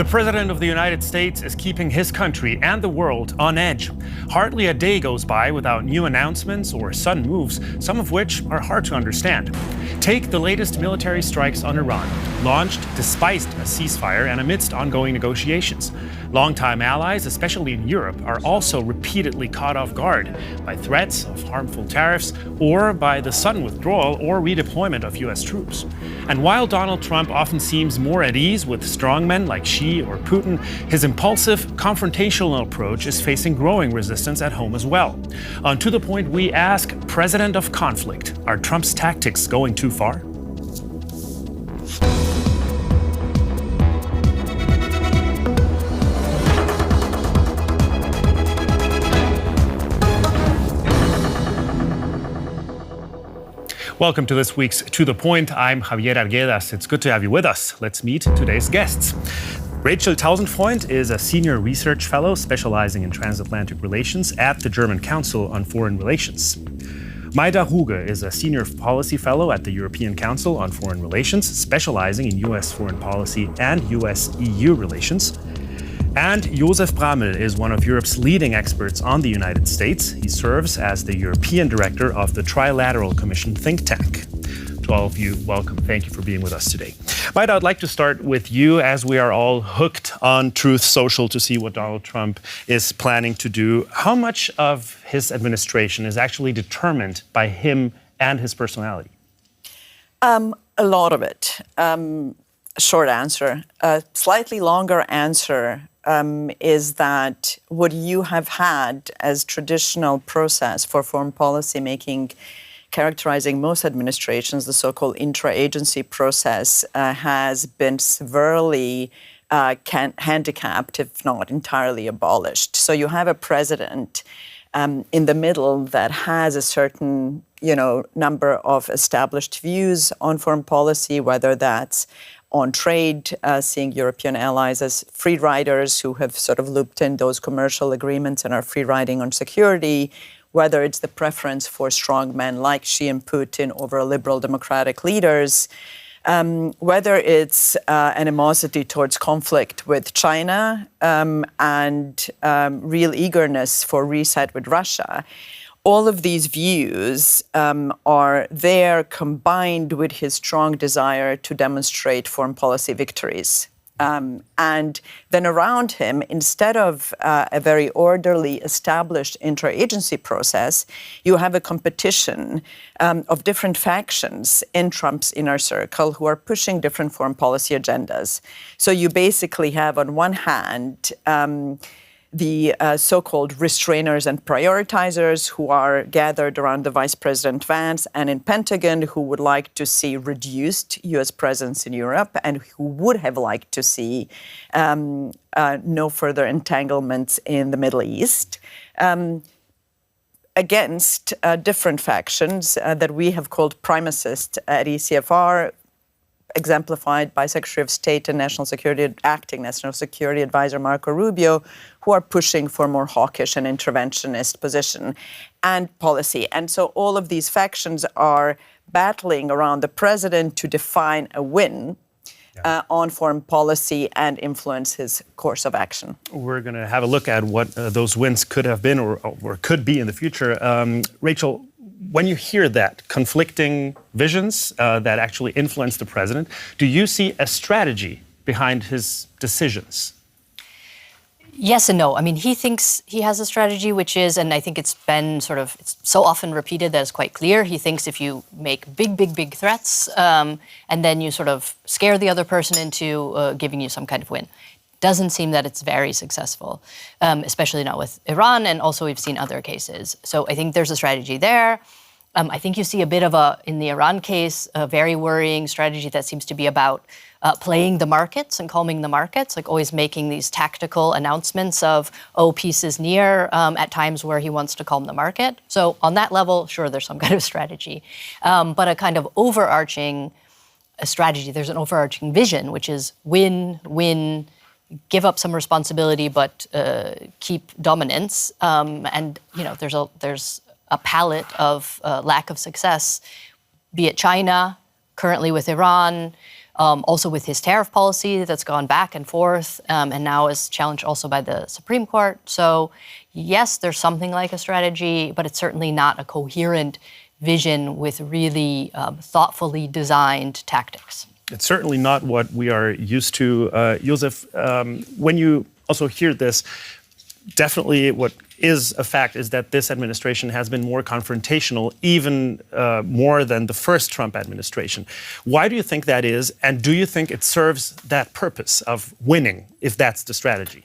The President of the United States is keeping his country and the world on edge. Hardly a day goes by without new announcements or sudden moves, some of which are hard to understand. Take the latest military strikes on Iran, launched despite a ceasefire and amidst ongoing negotiations. Longtime allies, especially in Europe, are also repeatedly caught off guard by threats of harmful tariffs or by the sudden withdrawal or redeployment of U.S. troops. And while Donald Trump often seems more at ease with strongmen like Xi or Putin, his impulsive, confrontational approach is facing growing resistance at home as well. To the point, we ask, President of Conflict, are Trump's tactics going too far? Welcome to this week's To The Point. I'm Javier Arguedas. It's good to have you with us. Let's meet today's guests. Rachel Tausendfreund is a senior research fellow specializing in transatlantic relations at the German Council on Foreign Relations. Maida Ruge is a senior policy fellow at the European Council on Foreign Relations, specializing in U.S. foreign policy and U.S.-EU relations. And Josef Bramel is one of Europe's leading experts on the United States. He serves as the European director of the Trilateral Commission think tank. To all of you, welcome. Thank you for being with us today. Maida, I'd like to start with you, as we are all hooked on Truth Social to see what Donald Trump is planning to do. How much of his administration is actually determined by him and his personality? A lot of it. Short answer. A slightly longer answer is that what you have had as traditional process for foreign policy making, characterizing most administrations, the so-called intra-agency process, has been severely handicapped, if not entirely abolished. So you have a president in the middle that has a certain, number of established views on foreign policy, whether that's on trade, seeing European allies as free riders who have sort of looped in those commercial agreements and are free riding on security, whether it's the preference for strong men like Xi and Putin over liberal democratic leaders, whether it's animosity towards conflict with China and real eagerness for reset with Russia. All of these views are there combined with his strong desire to demonstrate foreign policy victories. And then around him, instead of a very orderly, established inter-agency process, you have a competition of different factions in Trump's inner circle who are pushing different foreign policy agendas. So you basically have, on one hand, the so-called restrainers and prioritizers who are gathered around the Vice President Vance and in Pentagon, who would like to see reduced U.S. presence in Europe and who would have liked to see no further entanglements in the Middle East, against different factions that we have called primacist at ECFR, exemplified by Secretary of State and Acting National Security Advisor Marco Rubio, who are pushing for more hawkish and interventionist position and policy. And so all of these factions are battling around the president to define a win on foreign policy and influence his course of action. We're going to have a look at what those wins could have been or could be in the future. Rachel, when you hear that, conflicting visions that actually influence the president, do you see a strategy behind his decisions? Yes and no. I mean, he thinks he has a strategy, which is, and I think it's been it's so often repeated that it's quite clear. He thinks if you make big threats and then you sort of scare the other person into giving you some kind of win. Doesn't seem that it's very successful, especially not with Iran, and also we've seen other cases. So I think there's a strategy there. I think you see a bit of in the Iran case, a very worrying strategy that seems to be about playing the markets and calming the markets, like always making these tactical announcements of, peace is near, at times where he wants to calm the market. So on that level, sure, there's some kind of strategy. But a kind of overarching strategy, there's an overarching vision, which is win, give up some responsibility, but keep dominance. And there's a palette of lack of success, be it China, currently with Iran, also with his tariff policy that's gone back and forth, and now is challenged also by the Supreme Court. So yes, there's something like a strategy, but it's certainly not a coherent vision with really thoughtfully designed tactics. It's certainly not what we are used to. Josef, when you also hear this, definitely what is a fact is that this administration has been more confrontational, even more than the first Trump administration. Why do you think that is? And do you think it serves that purpose of winning, if that's the strategy?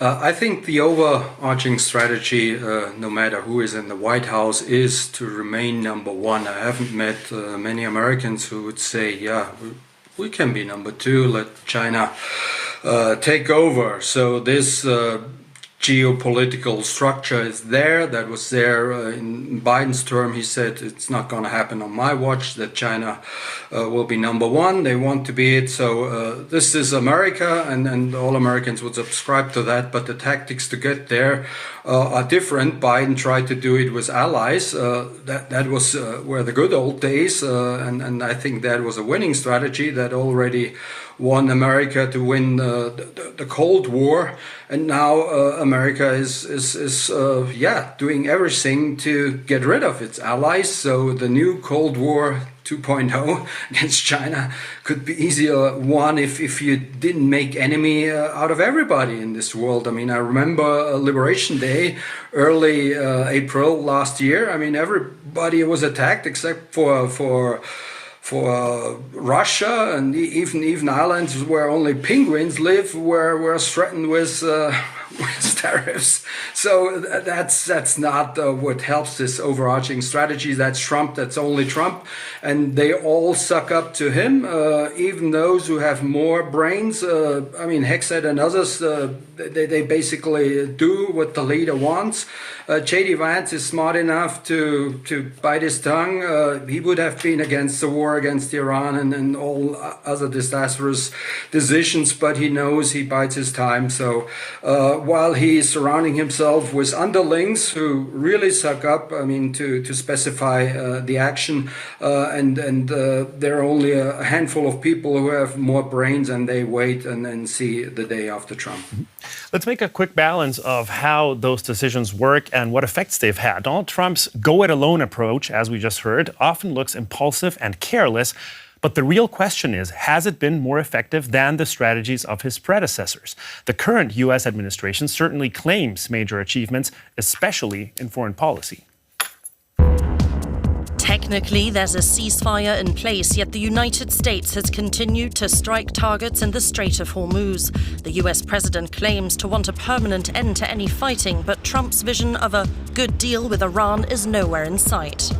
I think the overarching strategy, no matter who is in the White House, is to remain number one. I haven't met many Americans who would say, yeah, we can be number two, let China take over. So this geopolitical structure is there. That was there in Biden's term. He said it's not going to happen on my watch, that China will be number one. They want to be it. So this is America, and all Americans would subscribe to that. But the tactics to get there are different. Biden tried to do it with allies. That was were the good old days. And I think that was a winning strategy that already won America to win the Cold War, and now America is doing everything to get rid of its allies. So the new Cold War 2.0 against China could be easier won if you didn't make enemy out of everybody in this world. I mean, I remember Liberation Day, early April last year. I mean, everybody was attacked except for Russia, and even islands where only penguins live were threatened with tariffs. So that's not what helps this overarching strategy. That's Trump. That's only Trump, and they all suck up to him. Even those who have more brains. I mean, Hexet and others. They basically do what the leader wants. J.D. Vance is smart enough to bite his tongue. He would have been against the war against Iran and all other disastrous decisions, but he knows he bites his time. So while he's surrounding himself with underlings who really suck up, I mean, to specify the action, and there are only a handful of people who have more brains, and they wait and then see the day after Trump. Let's make a quick balance of how those decisions work and what effects they've had. Donald Trump's go-it-alone approach, as we just heard, often looks impulsive and careless. But the real question is, has it been more effective than the strategies of his predecessors? The current U.S. administration certainly claims major achievements, especially in foreign policy. Technically, there's a ceasefire in place, yet the United States has continued to strike targets in the Strait of Hormuz. The US president claims to want a permanent end to any fighting, but Trump's vision of a good deal with Iran is nowhere in sight.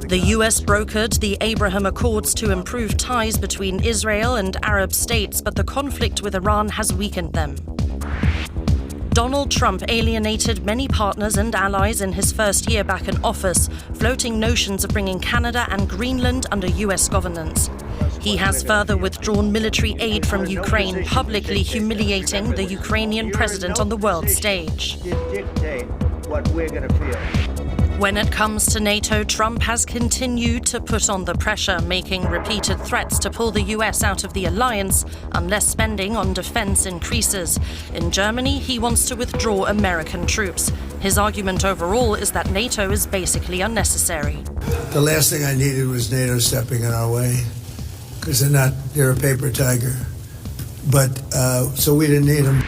The US brokered the Abraham Accords to improve ties between Israel and Arab states, but the conflict with Iran has weakened them. Donald Trump alienated many partners and allies in his first year back in office, floating notions of bringing Canada and Greenland under US governance. He has further withdrawn military aid from Ukraine, publicly humiliating the Ukrainian president on the world stage. When it comes to NATO, Trump has continued to put on the pressure, making repeated threats to pull the US out of the alliance unless spending on defense increases. In Germany, he wants to withdraw American troops. His argument overall is that NATO is basically unnecessary. The last thing I needed was NATO stepping in our way, because they're a paper tiger. But, so we didn't need them.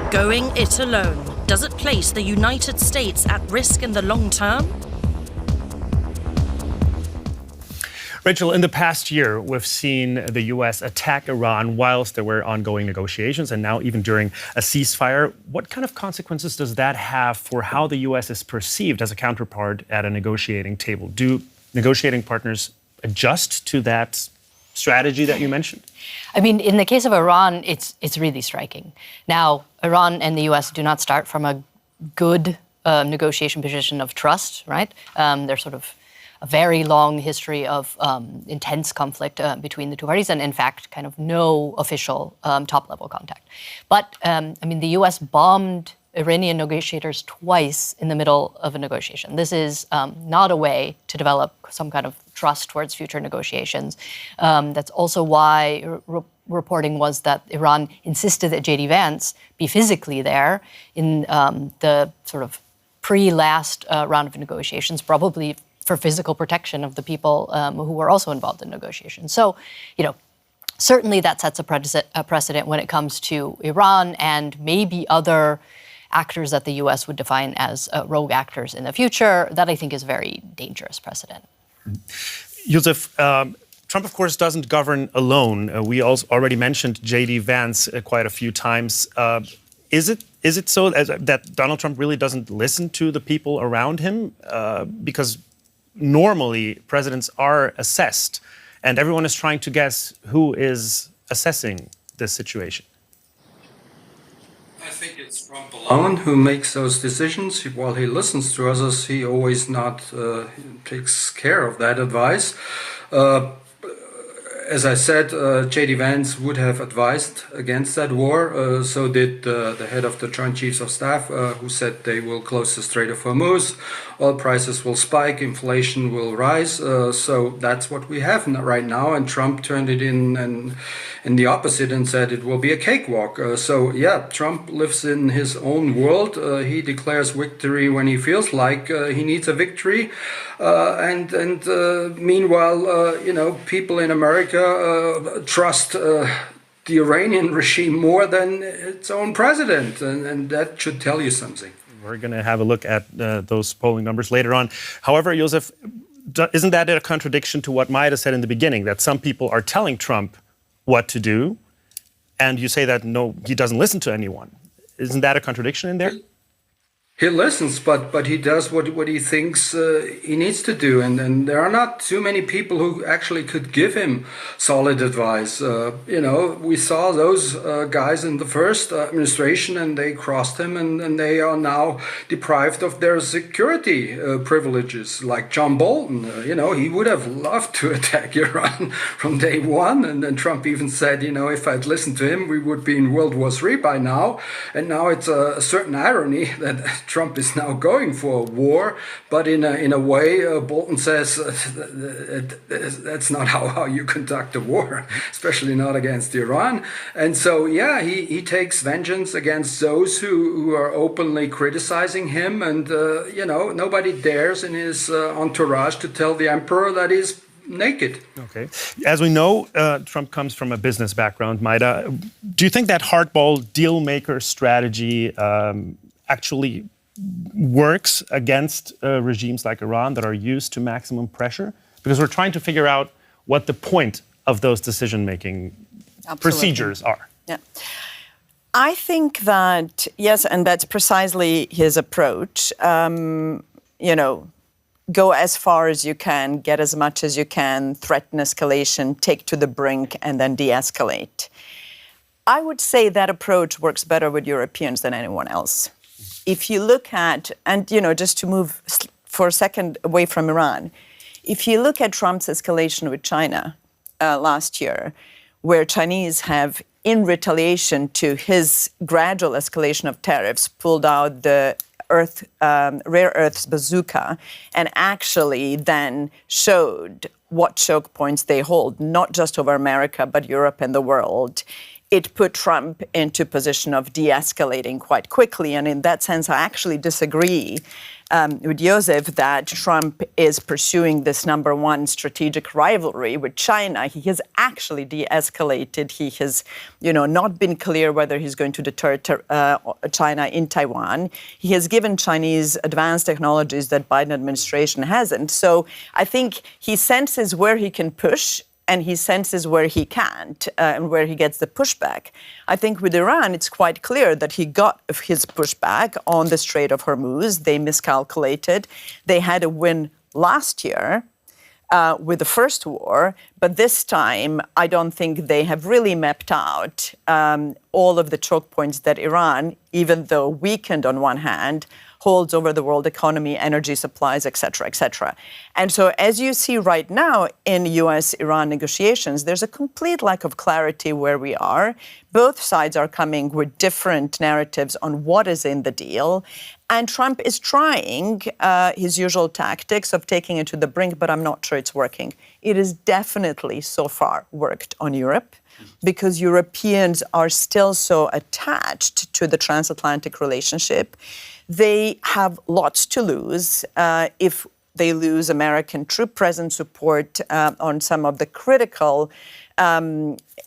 Going it alone. Does it place the United States at risk in the long term? Rachel, in the past year, we've seen the U.S. attack Iran whilst there were ongoing negotiations, and now even during a ceasefire. What kind of consequences does that have for how the U.S. is perceived as a counterpart at a negotiating table? Do negotiating partners adjust to that strategy that you mentioned? I mean, in the case of Iran, it's really striking. Now, Iran and the U.S. do not start from a good negotiation position of trust, right? There's sort of a very long history of intense conflict between the two parties, and in fact, kind of no official top-level contact. But, I mean, the U.S. bombed Iranian negotiators twice in the middle of a negotiation. This is not a way to develop some kind of trust towards future negotiations. That's also why reporting was that Iran insisted that J.D. Vance be physically there in the sort of pre-last round of negotiations, probably for physical protection of the people who were also involved in negotiations. So, certainly that sets a precedent when it comes to Iran and maybe other actors that the U.S. would define as rogue actors in the future. That, I think, is a very dangerous precedent. Joseph, Trump, of course, doesn't govern alone. We also already mentioned J.D. Vance quite a few times. Is it so that Donald Trump really doesn't listen to the people around him? Because normally presidents are assessed, and everyone is trying to guess who is assessing this situation. I think it's Trump alone who makes those decisions. While he listens to others, he always not takes care of that advice. As I said, J.D. Vance would have advised against that war. So did the head of the Joint Chiefs of Staff, who said they will close the Strait of Hormuz. Oil prices will spike, inflation will rise. So that's what we have right now. And Trump turned it in the opposite and said it will be a cakewalk. So yeah, Trump lives in his own world. He declares victory when he feels like he needs a victory. And meanwhile, people in America trust the Iranian regime more than its own president, and that should tell you something. We're going to have a look at those polling numbers later on. However, Joseph, isn't that a contradiction to what Maida said in the beginning, that some people are telling Trump what to do, and you say that, no, he doesn't listen to anyone? Isn't that a contradiction in there? He listens, but he does what he thinks he needs to do. And there are not too many people who actually could give him solid advice. We saw those guys in the first administration, and they crossed him, and they are now deprived of their security privileges, like John Bolton. He would have loved to attack Iran from day one. And then Trump even said, if I'd listened to him, we would be in World War III by now. And now it's a certain irony that Trump is now going for a war, but in a way, Bolton says that's not how you conduct a war, especially not against Iran. And so, yeah, he takes vengeance against those who are openly criticizing him, and nobody dares in his entourage to tell the emperor that he's naked. Okay. As we know, Trump comes from a business background. Maida, do you think that hardball deal-maker strategy actually works against regimes like Iran that are used to maximum pressure? Because we're trying to figure out what the point of those decision-making procedures are. Yeah. I think that, yes, and that's precisely his approach. Go as far as you can, get as much as you can, threaten escalation, take to the brink, and then de-escalate. I would say that approach works better with Europeans than anyone else. If you look at, and just to move for a second away from Iran, if you look at Trump's escalation with China last year, where Chinese have, in retaliation to his gradual escalation of tariffs, pulled out the rare earths bazooka and actually then showed what choke points they hold, not just over America, but Europe and the world. It put Trump into position of de-escalating quite quickly. And in that sense, I actually disagree with Joseph that Trump is pursuing this number one strategic rivalry with China. He has actually de-escalated. He has, not been clear whether he's going to deter China in Taiwan. He has given Chinese advanced technologies that Biden administration hasn't. So I think he senses where he can push, and he senses where he can't and where he gets the pushback. I think with Iran, it's quite clear that he got his pushback on the Strait of Hormuz. They miscalculated. They had a win last year with the first war, but this time I don't think they have really mapped out all of the choke points that Iran, even though weakened on one hand, holds over the world economy, energy supplies, et cetera, et cetera. And so as you see right now in U.S.-Iran negotiations, there's a complete lack of clarity where we are. Both sides are coming with different narratives on what is in the deal. And Trump is trying his usual tactics of taking it to the brink, but I'm not sure it's working. It has definitely so far worked on Europe because Europeans are still so attached to the transatlantic relationship. They have lots to lose if they lose American troop presence support on some of the critical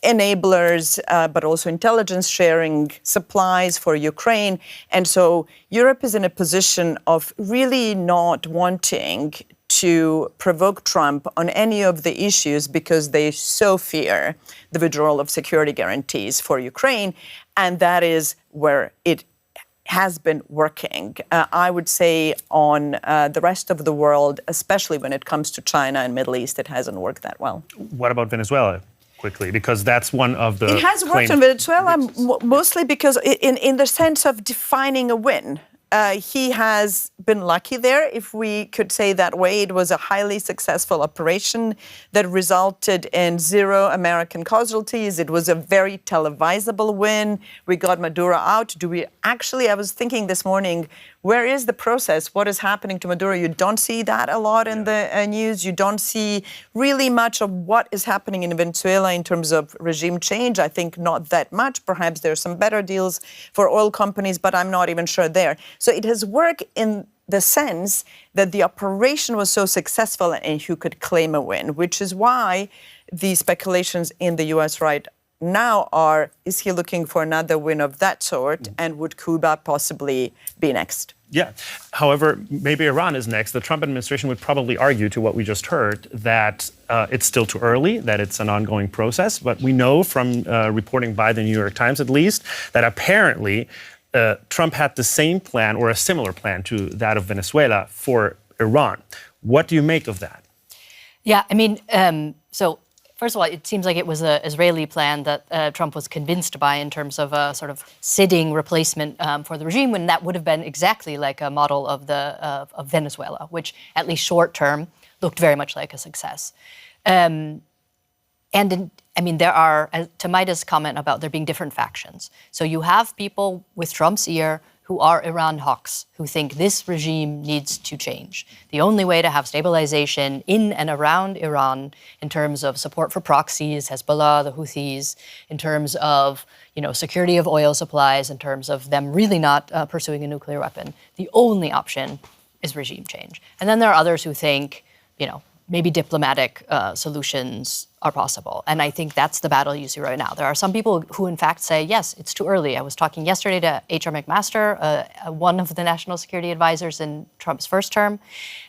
enablers, but also intelligence sharing, supplies for Ukraine. And so Europe is in a position of really not wanting to provoke Trump on any of the issues because they so fear the withdrawal of security guarantees for Ukraine. And that is where it has been working. I would say on the rest of the world, especially when it comes to China and Middle East, it hasn't worked that well. What about Venezuela? Quickly, because that's one of the. It has worked in Venezuela mostly because in the sense of defining a win. He has been lucky there, if we could say that way. It was a highly successful operation that resulted in 0 American casualties. It was a very televisable win. We got Maduro out. I was thinking this morning, where is the process? What is happening to Maduro? You don't see that a lot in the news. You don't see really much of what is happening in Venezuela in terms of regime change. I think not that much. Perhaps there are some better deals for oil companies, but I'm not even sure there. So it has worked in the sense that the operation was so successful and you could claim a win, which is why the speculations in the U.S. right now are, is he looking for another win of that sort? And would Cuba possibly be next? Yeah. However, maybe Iran is next. The Trump administration would probably argue to what we just heard that it's still too early, that it's an ongoing process. But we know from reporting by the New York Times, at least, that apparently Trump had the same plan or a similar plan to that of Venezuela for Iran. What do you make of that? Yeah, I mean, so first of all, it seems like it was an Israeli plan that Trump was convinced by in terms of a sort of sitting replacement for the regime, when that would have been exactly like a model of of Venezuela, which at least short term looked very much like a success. I mean, there are, to Maida's comment about there being different factions. So you have people with Trump's ear who are Iran hawks, who think this regime needs to change. The only way to have stabilization in and around Iran in terms of support for proxies, Hezbollah, the Houthis, in terms of security of oil supplies, in terms of them really not pursuing a nuclear weapon, the only option is regime change. And then there are others who think, maybe diplomatic solutions are possible. And I think that's the battle you see right now. There are some people who, in fact, say, yes, it's too early. I was talking yesterday to H.R. McMaster, one of the national security advisors in Trump's first term,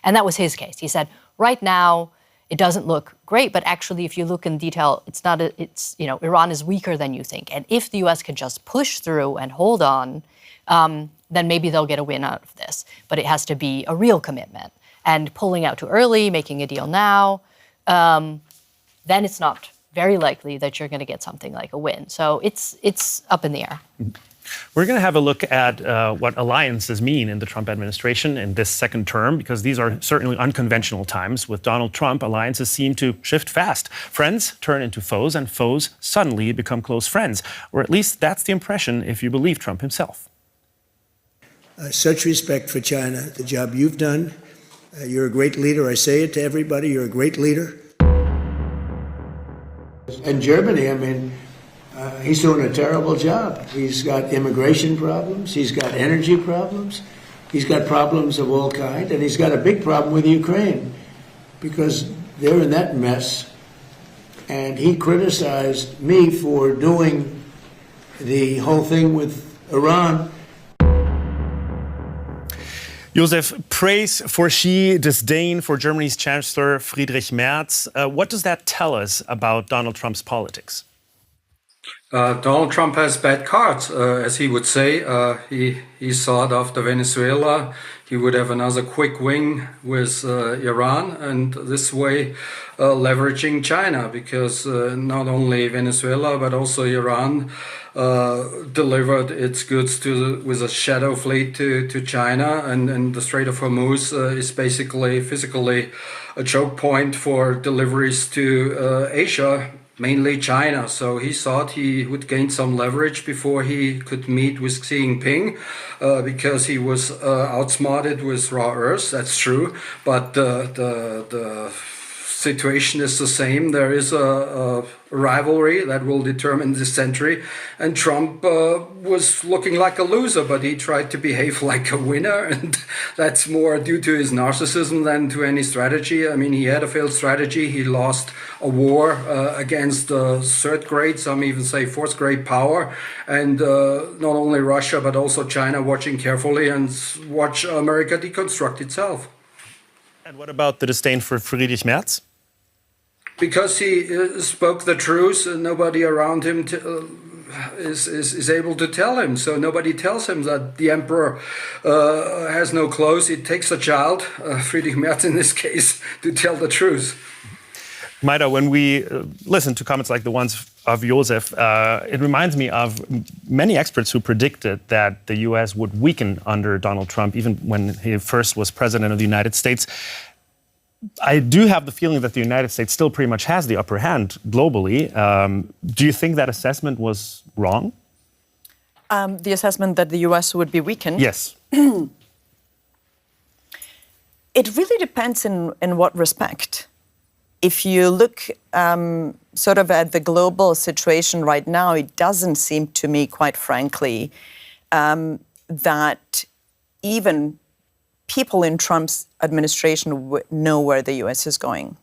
and that was his case. He said, right now, it doesn't look great, but actually, if you look in detail, Iran is weaker than you think. And if the U.S. can just push through and hold on, then maybe they'll get a win out of this. But it has to be a real commitment. And pulling out too early, making a deal now, then it's not very likely that you're going to get something like a win. So it's up in the air. We're going to have a look at what alliances mean in the Trump administration in this second term, because these are certainly unconventional times. With Donald Trump, alliances seem to shift fast. Friends turn into foes, and foes suddenly become close friends. Or at least that's the impression if you believe Trump himself. Such respect for China, the job you've done. You're a great leader. I say it to everybody. You're a great leader. And Germany, I mean, he's doing a terrible job. He's got immigration problems. He's got energy problems. He's got problems of all kinds. And he's got a big problem with Ukraine because they're in that mess. And he criticized me for doing the whole thing with Iran. Josef, praise for Xi, disdain for Germany's Chancellor Friedrich Merz. What does that tell us about Donald Trump's politics? Donald Trump has bad cards, as he would say. He thought after Venezuela he would have another quick win with Iran, and this way leveraging China, because not only Venezuela but also Iran delivered its goods with a shadow fleet to China, and the Strait of Hormuz is basically physically a choke point for deliveries to Asia, mainly China. So he thought he would gain some leverage before he could meet with Xi Jinping, because he was outsmarted with raw earths. That's true, but the situation is the same. There is a rivalry that will determine this century, and Trump was looking like a loser, but he tried to behave like a winner, and that's more due to his narcissism than to any strategy. I mean, he had a failed strategy. He lost a war against third grade, some even say fourth grade power, and not only Russia but also China watching carefully and watch America deconstruct itself. And what about the disdain for Friedrich Merz? Because he spoke the truth, and nobody around him is able to tell him. So nobody tells him that the emperor has no clothes. It takes a child, Friedrich Merz in this case, to tell the truth. Maida, when we listen to comments like the ones of Josef, it reminds me of many experts who predicted that the U.S. would weaken under Donald Trump, even when he first was president of the United States. I do have the feeling that the United States still pretty much has the upper hand globally. Do you think that assessment was wrong? The assessment that the U.S. would be weakened? Yes. It really depends in what respect. If you look sort of at the global situation right now, it doesn't seem to me, quite frankly, that even people in Trump's administration know where the U.S. is going.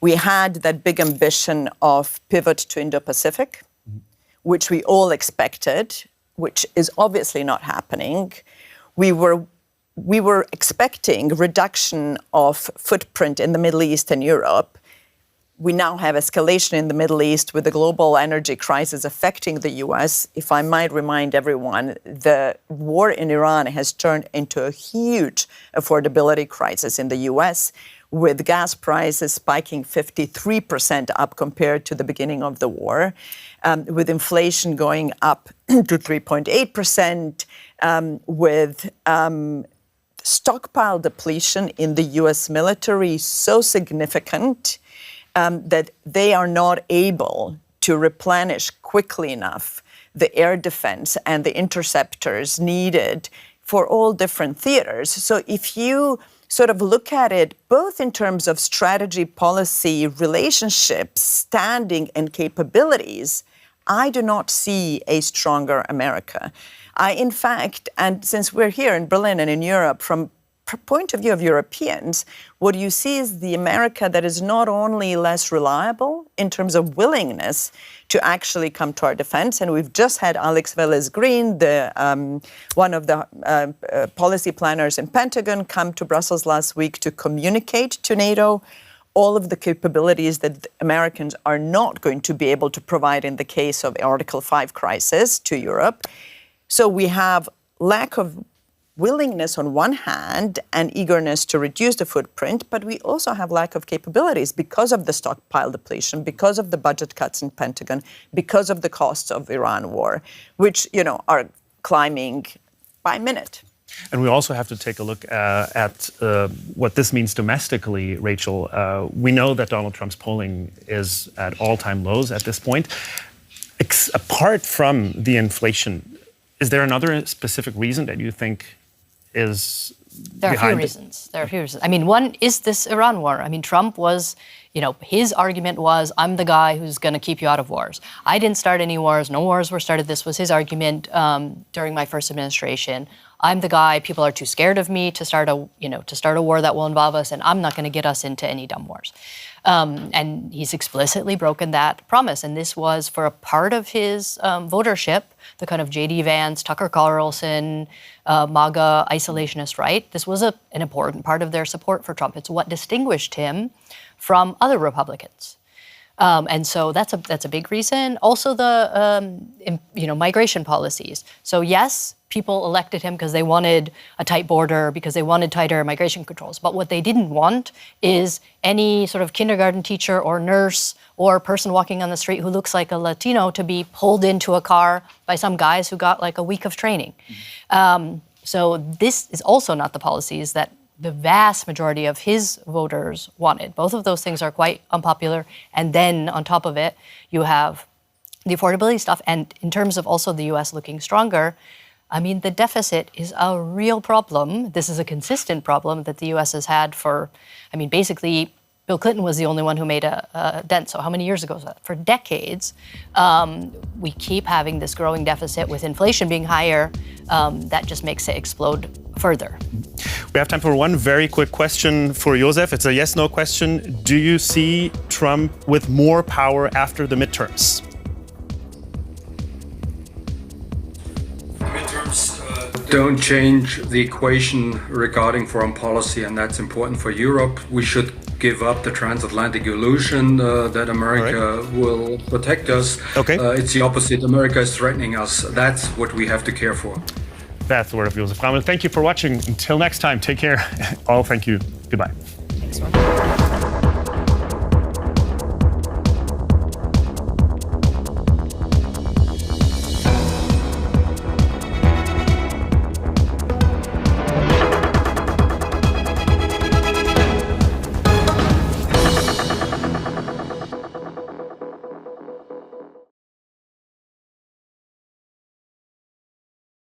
We had that big ambition of pivot to Indo-Pacific, which we all expected, which is obviously not happening. We were expecting reduction of footprint in the Middle East and Europe. We now have escalation in the Middle East with the global energy crisis affecting the U.S. If I might remind everyone, the war in Iran has turned into a huge affordability crisis in the U.S., with gas prices spiking 53% up compared to the beginning of the war, with inflation going up to 3.8%, with stockpile depletion in the U.S. military so significant that they are not able to replenish quickly enough the air defense and the interceptors needed for all different theaters. So if you sort of look at it both in terms of strategy, policy, relationships, standing, and capabilities, I do not see a stronger America. In fact, and since we're here in Berlin and in Europe, from point of view of Europeans, what you see is the America that is not only less reliable in terms of willingness to actually come to our defense, and we've just had Alex Vélez-Green, one of the policy planners in Pentagon, come to Brussels last week to communicate to NATO all of the capabilities that Americans are not going to be able to provide in the case of Article 5 crisis to Europe. So we have lack of willingness on one hand and eagerness to reduce the footprint, but we also have lack of capabilities because of the stockpile depletion, because of the budget cuts in Pentagon, because of the costs of Iran war, which, are climbing by minute. And we also have to take a look at what this means domestically, Rachel. We know that Donald Trump's polling is at all-time lows at this point. Apart from the inflation, is there another specific reason that you think is There are a few reasons. I mean, one is this Iran war. I mean, Trump was, his argument was, I'm the guy who's going to keep you out of wars. I didn't start any wars. No wars were started. This was his argument during my first administration. I'm the guy. People are too scared of me to start a war that will involve us, and I'm not going to get us into any dumb wars. And he's explicitly broken that promise. And this was for a part of his votership, the kind of J.D. Vance, Tucker Carlson, MAGA isolationist right. This was an important part of their support for Trump. It's what distinguished him from other Republicans. And so that's a big reason. Also, the migration policies. So yes, people elected him because they wanted a tight border, because they wanted tighter migration controls. But what they didn't want is any sort of kindergarten teacher or nurse or person walking on the street who looks like a Latino to be pulled into a car by some guys who got like a week of training. So this is also not the policies that the vast majority of his voters wanted. Both of those things are quite unpopular. And then on top of it, you have the affordability stuff. And in terms of also the US looking stronger, I mean, the deficit is a real problem. This is a consistent problem that the US has had for, I mean, basically, Bill Clinton was the only one who made a dent. So how many years ago was that? For decades, we keep having this growing deficit with inflation being higher. That just makes it explode further. We have time for one very quick question for Josef. It's a yes/no question. Do you see Trump with more power after the midterms? Don't change the equation regarding foreign policy, and that's important for Europe. We should give up the transatlantic illusion that America will protect us. Okay. It's the opposite. America is threatening us. That's what we have to care for. That's the word of Josef Ramel. Thank you for watching. Until next time, take care. All, thank you. Goodbye. Thanks, Ron.